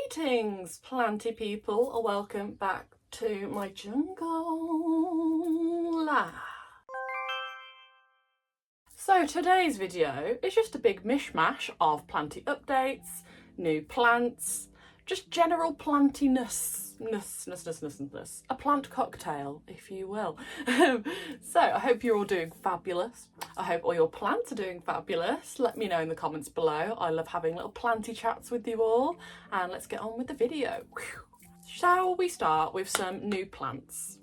Greetings, planty people, and welcome back to my jungle. So today's video is just a big mishmash of planty updates, new plants, just general plantiness, a plant cocktail, if you will. So I hope you're all doing fabulous. I hope all your plants are doing fabulous. Let me know in the comments below. I love having little planty chats with you all, and let's get on with the video. Shall we start with some new plants?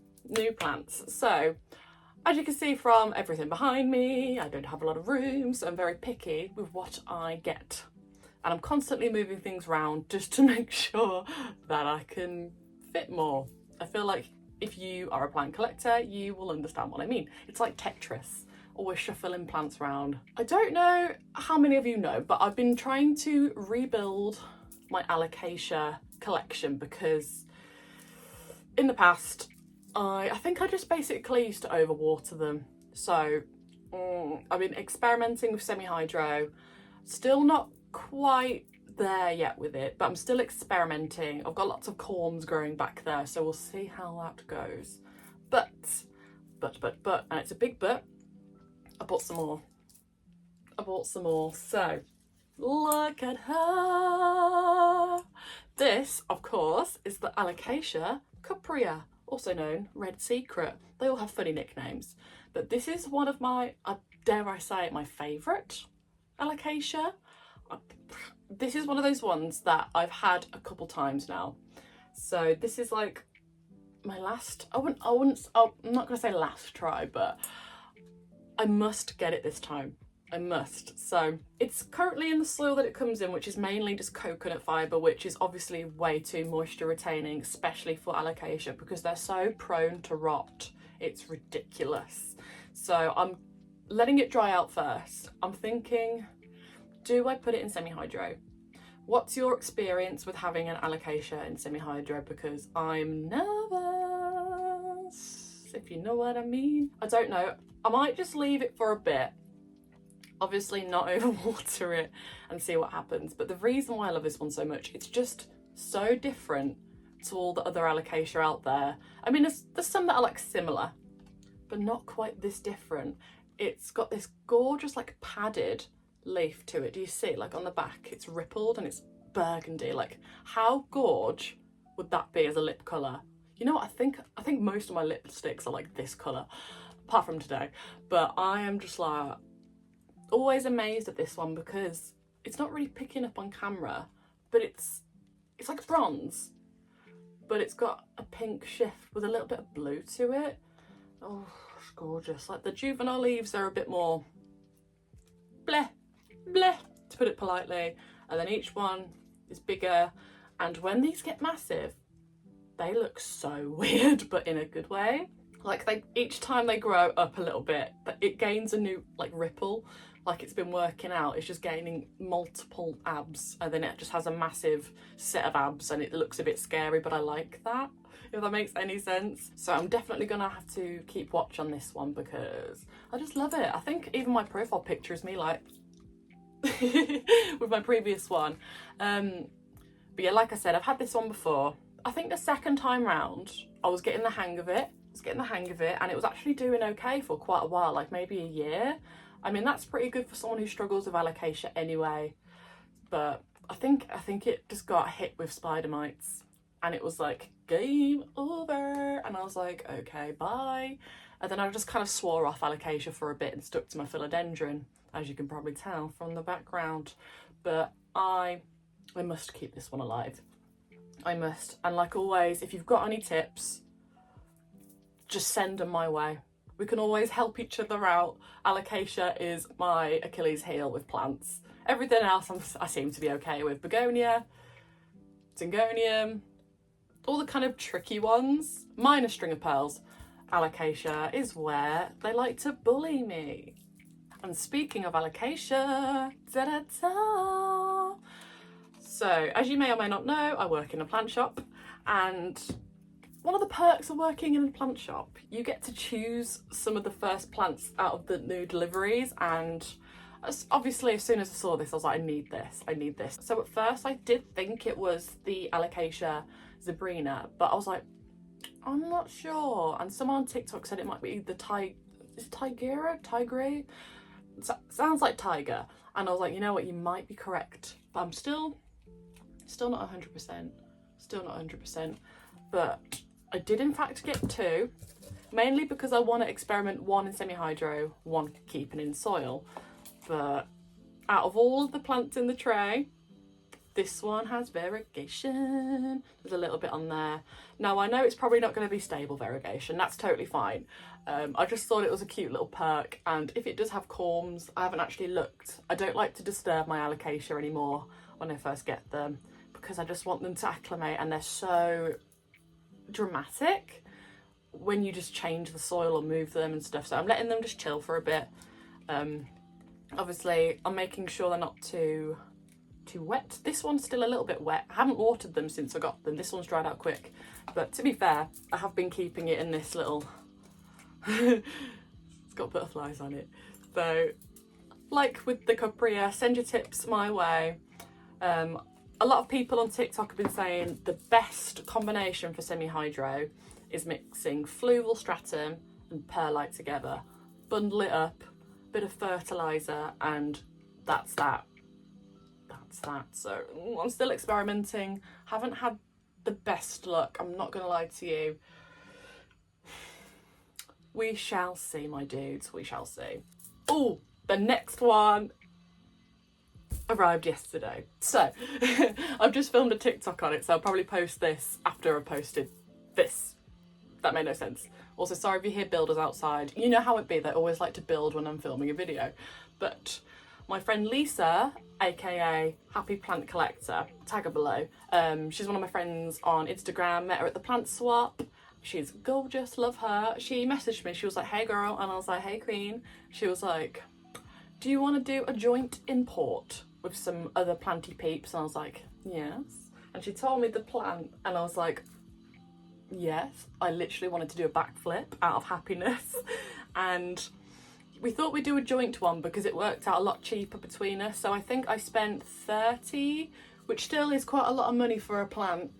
So as you can see from everything behind me, I don't have a lot of room, so I'm very picky with what I get. And I'm constantly moving things around just to make sure that I can fit more. I feel like if you are a plant collector, you will understand what I mean. It's like Tetris, always shuffling plants around. I don't know how many of you know, but I've been trying to rebuild my alocasia collection because in the past, I think I just basically used to overwater them. So I've been experimenting with semi-hydro, still not quite there yet with it, but I'm still experimenting. I've got lots of corms growing back there, so we'll see how that goes. But, and it's a big but, I bought some more. So look at her. This, of course, is the Alocasia cuprea, also known Red Secret. They all have funny nicknames, but this is one of my, dare I say it, my favourite Alocasia. This is one of those ones that I've had a couple times now. So this is like my last, I'm not gonna say last try, but I must get it this time. I must. So it's currently in the soil that it comes in, which is mainly just coconut fibre, which is obviously way too moisture retaining, especially for alocasia, because they're so prone to rot. It's ridiculous. So I'm letting it dry out first. I'm thinking, do I put it in semi-hydro? What's your experience with having an alocasia in semi-hydro? Because I'm nervous, if you know what I mean. I don't know. I might just leave it for a bit. Obviously not overwater it and see what happens. But the reason why I love this one so much, it's just so different to all the other alocasia out there. I mean, there's some that are like similar, but not quite this different. It's got this gorgeous like padded leaf to it. Do you see, like on the back it's rippled and it's burgundy? Like how gorge would that be as a lip colour? You know what, I think most of my lipsticks are like this colour, apart from today. But I am just like always amazed at this one because it's not really picking up on camera, but it's like bronze, but it's got a pink shift with a little bit of blue to it. Oh, it's gorgeous. Like the juvenile leaves are a bit more bleh, to put it politely, and then each one is bigger, and when these get massive they look so weird, but in a good way. Like each time they grow up a little bit, but it gains a new like ripple, like it's been working out. It's just gaining multiple abs, and then it just has a massive set of abs, and it looks a bit scary, but I like that, if that makes any sense. So I'm definitely gonna have to keep watch on this one because I just love it. I think even my profile picture is me like with my previous one. But yeah, like I said, I've had this one before. I think the second time round I was getting the hang of it. And it was actually doing okay for quite a while, like maybe a year. I mean, that's pretty good for someone who struggles with alocasia anyway. But I think it just got hit with spider mites, and it was like game over, and I was like, okay, bye. And then I just kind of swore off alocasia for a bit and stuck to my philodendron, as you can probably tell from the background. But I must keep this one alive. I must. And like always, if you've got any tips, just send them my way. We can always help each other out. Alocasia is my Achilles heel with plants. Everything else I seem to be okay with. Begonia, Syngonium, all the kind of tricky ones, minor string of pearls. Alocasia is where they like to bully me. And speaking of alocasia, da-da-da. So, as you may or may not know, I work in a plant shop, and one of the perks of working in a plant shop, you get to choose some of the first plants out of the new deliveries, and Obviously, as soon as I saw this, I was like, I need this. So at first I did think it was the Alocasia zebrina, but I was like, I'm not sure. And someone on TikTok said it might be the Tigre? Sounds like tiger. And I was like, you know what, you might be correct. But I'm still not 100%. Still not 100%. But I did in fact get 2. Mainly because I want to experiment 1 in semi-hydro, 1 keeping in soil. But out of all of the plants in the tray, this one has variegation. There's a little bit on there. Now I know it's probably not going to be stable variegation. That's totally fine. I just thought it was a cute little perk, and if it does have corms, I haven't actually looked. I don't like to disturb my Alocasia anymore when I first get them because I just want them to acclimate, and they're so dramatic when you just change the soil or move them and stuff. So I'm letting them just chill for a bit. Obviously I'm making sure they're not too wet. This one's still a little bit wet. I haven't watered them since I got them. This one's dried out quick, but to be fair, I have been keeping it in this little it's got butterflies on it. So like with the Capria, send your tips my way. A lot of people on TikTok have been saying the best combination for semi-hydro is mixing fluval stratum and perlite together, bundle it up, bit of fertilizer, and that's that. So I'm still experimenting, haven't had the best luck, I'm not gonna lie to you. We shall see, my dudes, we shall see. Oh, the next one arrived yesterday. So I've just filmed a TikTok on it, so I'll probably post this after I posted this. That made no sense. Also, sorry if you hear builders outside. You know how it be, they always like to build when I'm filming a video. But my friend Lisa, aka Happy Plant Collector, tag her below. She's one of my friends on Instagram, met her at the Plantzbab. She's gorgeous, love her. She messaged me, she was like, hey girl, and I was like, hey queen. She was like, do you want to do a joint import with some other planty peeps? And I was like, yes. And she told me the plant, and I was like, yes. I literally wanted to do a backflip out of happiness. And we thought we'd do a joint one because it worked out a lot cheaper between us. So I think I spent 30, which still is quite a lot of money for a plant,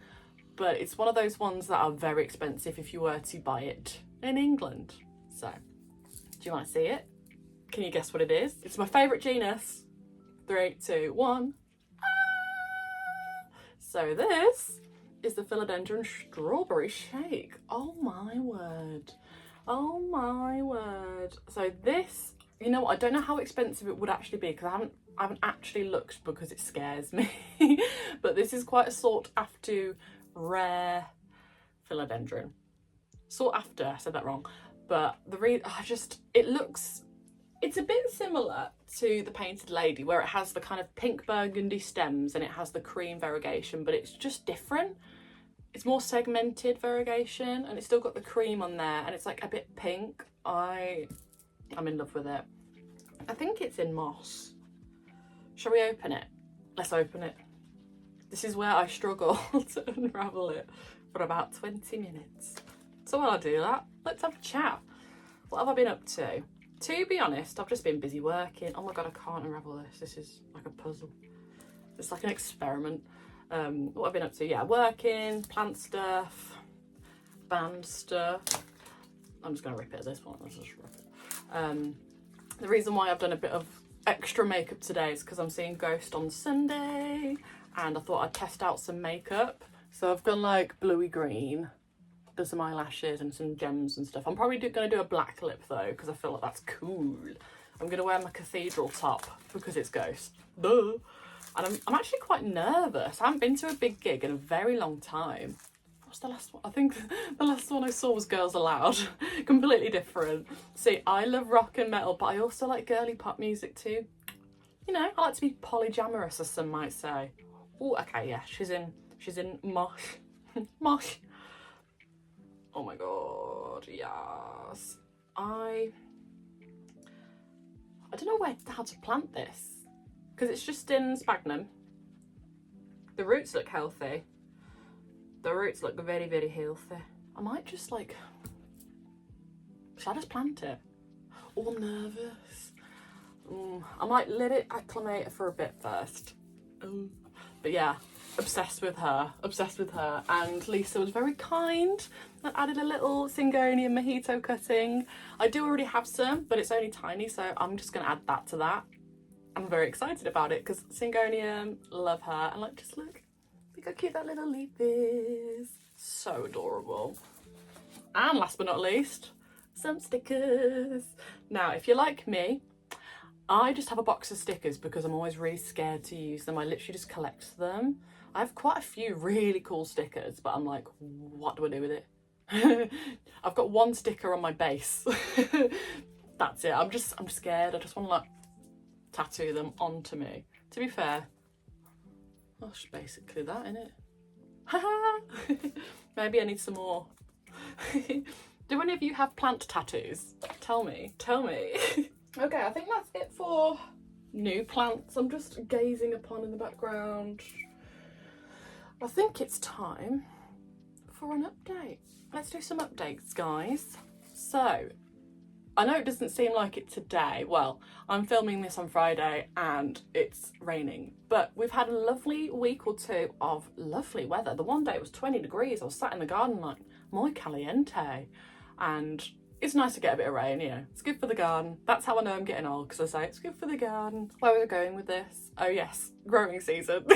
but it's one of those ones that are very expensive if you were to buy it in England. So, do you want to see it? Can you guess what it is? It's my favourite genus. 3, 2, 1. Ah! So this is the Philodendron Strawberry Shake. Oh my word. Oh my word. So this, you know what, I don't know how expensive it would actually be because I haven't actually looked because it scares me. But this is quite a sought after rare philodendron. Sought after, I said that wrong. But it's a bit similar to the Painted Lady, where it has the kind of pink burgundy stems and it has the cream variegation, but it's just different. It's more segmented variegation and it's still got the cream on there and it's like a bit pink. I'm in love with it. I think it's in moss. Shall we open it? Let's open it. This is where I struggle to unravel it for about 20 minutes. So while I do that, let's have a chat. What have I been up to? To be honest, I've just been busy working. Oh my god, I can't unravel this. This is like a puzzle. It's like an experiment. What I've been up to, yeah, working, plant stuff, band stuff. I'm just gonna rip it at this point. Let's just rip it. The reason why I've done a bit of extra makeup today is because I'm seeing Ghost on Sunday and I thought I'd test out some makeup. So I've gone like bluey green, done some eyelashes and some gems and stuff. I'm probably going to do a black lip though because I feel like that's cool. I'm going to wear my cathedral top because it's Ghost. Duh. And I'm actually quite nervous. I haven't been to a big gig in a very long time. What's the last one? I think the last one I saw was Girls Aloud. Completely different. See, I love rock and metal, but I also like girly pop music too. You know, I like to be polyamorous, as some might say. Oh, okay, yeah, she's in mosh. Mosh. Oh my god, yes. I don't know how to plant this because it's just in sphagnum. The roots look healthy. The roots look very, very healthy. I might just like, shall I just plant it? Oh, I'm nervous. I might let it acclimate for a bit first. But yeah, obsessed with her. And Lisa was very kind and added a little Syngonium mojito cutting. I do already have some, but it's only tiny, so I'm just going to add that to that. I'm very excited about it because Syngonium, love her. And like, just look how cute that little leaf is. So adorable. And last but not least, some stickers. Now, if you're like me, I just have a box of stickers because I'm always really scared to use them. I literally just collect them. I have quite a few really cool stickers, but I'm like, what do I do with it? I've got one sticker on my base. That's it. I'm scared. I just want to like tattoo them onto me. To be fair, that's basically that, innit? Maybe I need some more. Do any of you have plant tattoos? Tell me. Okay, I think that's it for new plants I'm just gazing upon in the background. I think it's time for an update. Let's do some updates, guys. So, I know it doesn't seem like it today. Well, I'm filming this on Friday and it's raining, but we've had a lovely week or two of lovely weather. The one day it was 20 degrees. I was sat in the garden like, muy caliente. And it's nice to get a bit of rain, you know. It's good for the garden. That's how I know I'm getting old, because I say it's good for the garden. Where was I going with this? Oh yes, growing season.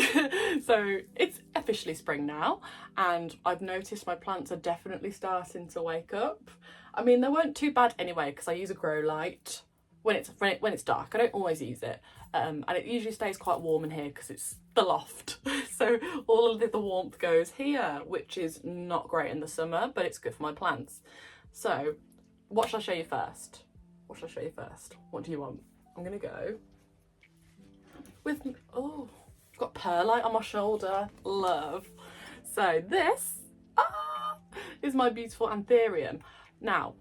So it's officially spring now, and I've noticed my plants are definitely starting to wake up. I mean, they weren't too bad anyway, because I use a grow light when it's dark. I don't always use it, and it usually stays quite warm in here because it's the loft. So all of the warmth goes here, which is not great in the summer, but it's good for my plants. So what shall I show you first? What do you want? I'm gonna go with, oh, I've got perlite on my shoulder, love. So this is my beautiful Anthurium. Now,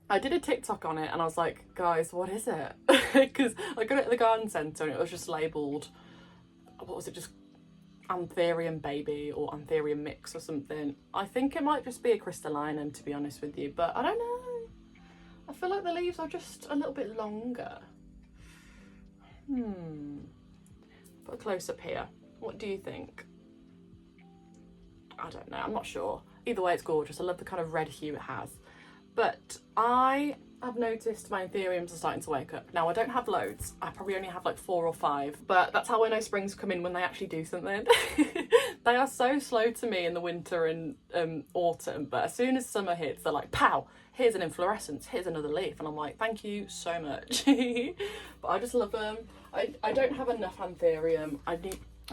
I did a TikTok on it and I was like, guys, what is it? Because I got it at the garden centre and it was just labelled, what was it, just Anthurium baby or Anthurium mix or something. I think it might just be a crystallinum, to be honest with you, but I don't know. I feel like the leaves are just a little bit longer. Put a close up here. What do you think? I don't know, I'm not sure. Either way, it's gorgeous. I love the kind of red hue it has. But I have noticed my Anthuriums are starting to wake up. Now, I don't have loads. I probably only have like 4 or 5, but that's how I know spring's come in, when they actually do something. They are so slow to me in the winter and autumn, but as soon as summer hits, they're like, pow, here's an inflorescence, here's another leaf. And I'm like, thank you so much. But I just love them. I don't have enough Anthurium. I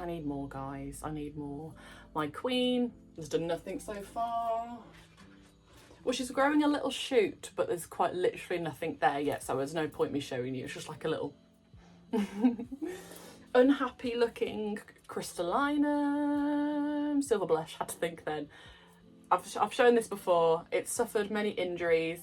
need more, guys. I need more. My queen has done nothing so far. Well, she's growing a little shoot, but there's quite literally nothing there yet, so there's no point me showing you. It's just like a little unhappy looking crystallinum. Silver blush, had to think then. I've shown this before. It's suffered many injuries,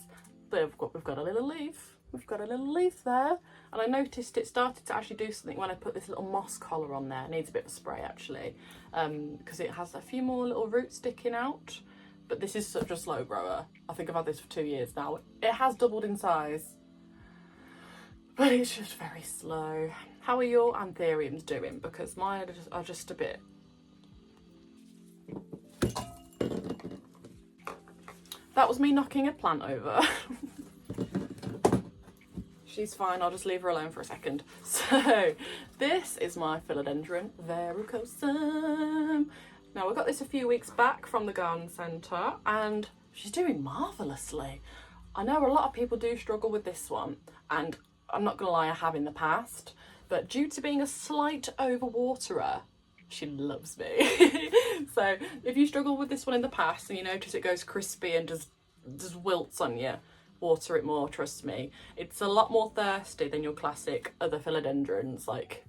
but we've got a little leaf. We've got a little leaf there, and I noticed it started to actually do something when I put this little moss collar on there. It needs a bit of spray actually, because it has a few more little roots sticking out. But this is such a slow grower. I think I've had this for 2 years now. It has doubled in size, but it's just very slow. How are your Anthuriums doing? Because mine are just a bit... That was me knocking a plant over. She's fine, I'll just leave her alone for a second. So, this is my Philodendron verrucosum. Now, I got this a few weeks back from the garden centre and she's doing marvellously. I know a lot of people do struggle with this one, and I'm not going to lie, I have in the past, but due to being a slight overwaterer, she loves me. So if you struggle with this one in the past and you notice it goes crispy and just wilts on you, water it more, trust me. It's a lot more thirsty than your classic other philodendrons. Like,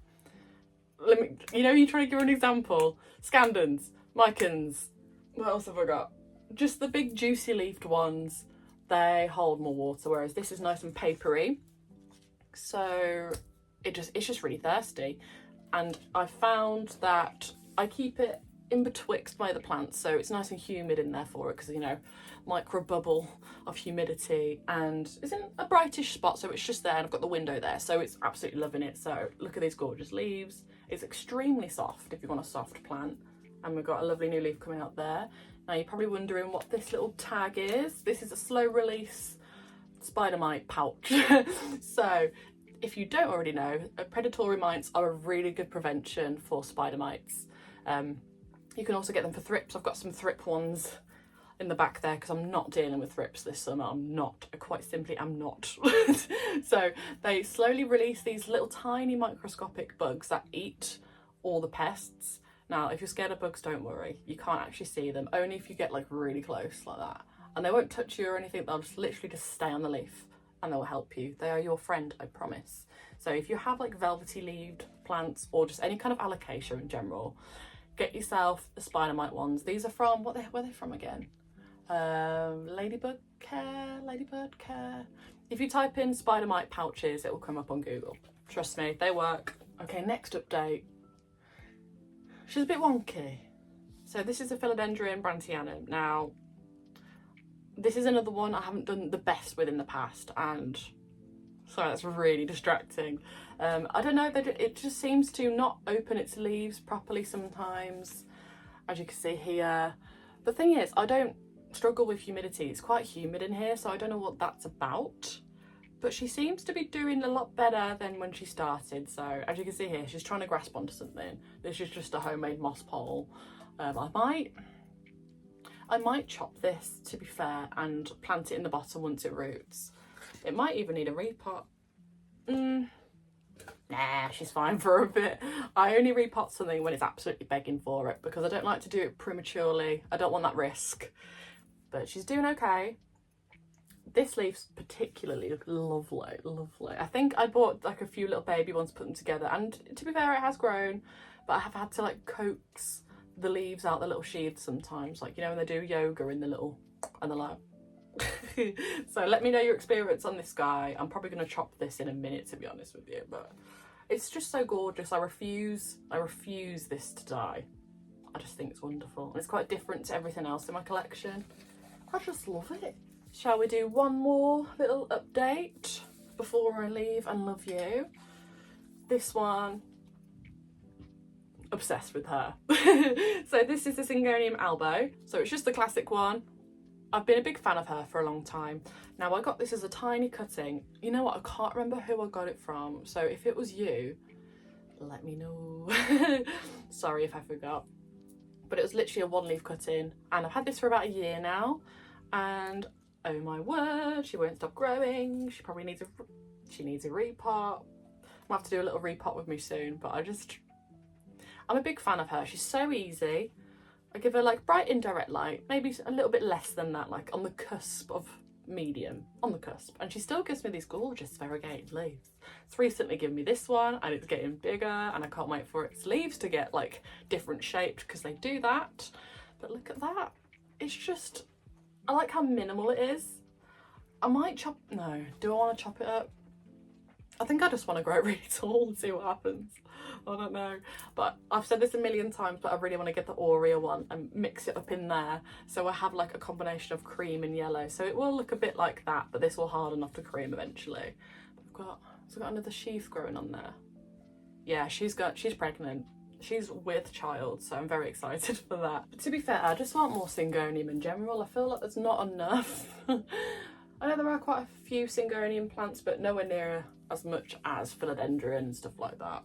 you're trying to give an example. Scandens, Mycans, what else have I got? Just the big juicy leafed ones, they hold more water, whereas this is nice and papery. So it's just really thirsty. And I found that I keep it in betwixt my other plants, so it's nice and humid in there for it because, you know, micro bubble of humidity, and it's in a brightish spot, so it's just there, and I've got the window there, so it's absolutely loving it. So look at these gorgeous leaves. It's extremely soft if you want a soft plant, and we've got a lovely new leaf coming out there. Now you're probably wondering what this little tag is. This is a slow release spider mite pouch. So if you don't already know, predatory mites are a really good prevention for spider mites. You can also get them for thrips. I've got some thrip ones in the back there because I'm not dealing with thrips this summer. I'm not. I quite simply am not. So they slowly release these little tiny microscopic bugs that eat all the pests. Now, if you're scared of bugs, don't worry. You can't actually see them, only if you get like really close like that. And they won't touch you or anything. They'll just literally just stay on the leaf and they'll help you. They are your friend, I promise. So if you have like velvety leaved plants or just any kind of alocasia in general, get yourself the spider mite ones. These are from, where are they from again? Ladybird Care. If you type in spider mite pouches, it will come up on Google. Trust me, they work. Okay, next update. She's a bit wonky. So this is a Philodendron brantiana. Now, this is another one I haven't done the best with in the past, and sorry, that's really distracting. I don't know, it just seems to not open its leaves properly sometimes, as you can see here. The thing is, I don't struggle with humidity. It's quite humid in here, so I don't know what that's about. But she seems to be doing a lot better than when she started. So as you can see here, she's trying to grasp onto something. This is just a homemade moss pole. I might chop this, to be fair, and plant it in the bottom once it roots. It might even need a repot. Nah, she's fine for a bit. I only repot something when it's absolutely begging for it because I don't like to do it prematurely. I don't want that risk. But she's doing okay. This leaf's particularly lovely, lovely. I think I bought like a few little baby ones, put them together, and to be fair, it has grown, but I have had to like coax the leaves out the little sheaths sometimes, like, you know, when they do yoga in the little, and they're like, so let me know your experience on this guy. I'm probably going to chop this in a minute, to be honest with you, but it's just so gorgeous. I refuse this to die. I just think it's wonderful, and it's quite different to everything else in my collection. I just love it. Shall we do one more little update before I leave and love you? This one, obsessed with her. So this is the Syngonium elbow. So it's just the classic one. I've been a big fan of her for a long time. Now, I got this as a tiny cutting. You know what, I can't remember who I got it from. So if it was you, let me know. Sorry if I forgot. But it was literally a one leaf cutting, and I've had this for about a year now, and oh my word, she won't stop growing. She probably needs a repot. I'll have to do a little repot with me soon, but I'm a big fan of her. She's so easy. I give her like bright indirect light, maybe a little bit less than that, like on the cusp of medium, on the cusp. And she still gives me these gorgeous variegated leaves. It's recently given me this one, and it's getting bigger, and I can't wait for its leaves to get like different shaped because they do that. But look at that. It's just, I like how minimal it is. I might chop, no, do I want to chop it up? I think I just want to grow it really tall and see what happens. I don't know. But I've said this a million times, but I really want to get the Aurea one and mix it up in there. So I have like a combination of cream and yellow. So it will look a bit like that, but this will harden off to cream eventually. I've got another sheath growing on there. Yeah, she's pregnant. She's with child, so I'm very excited for that. But to be fair, I just want more Syngonium in general. I feel like there's not enough. I know there are quite a few Syngonium plants, but nowhere near as much as Philodendron and stuff like that.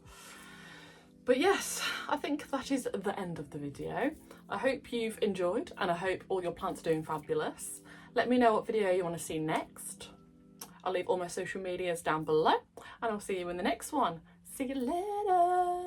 But yes, I think that is the end of the video. I hope you've enjoyed, and I hope all your plants are doing fabulous. Let me know what video you want to see next. I'll leave all my social medias down below, and I'll see you in the next one. See you later.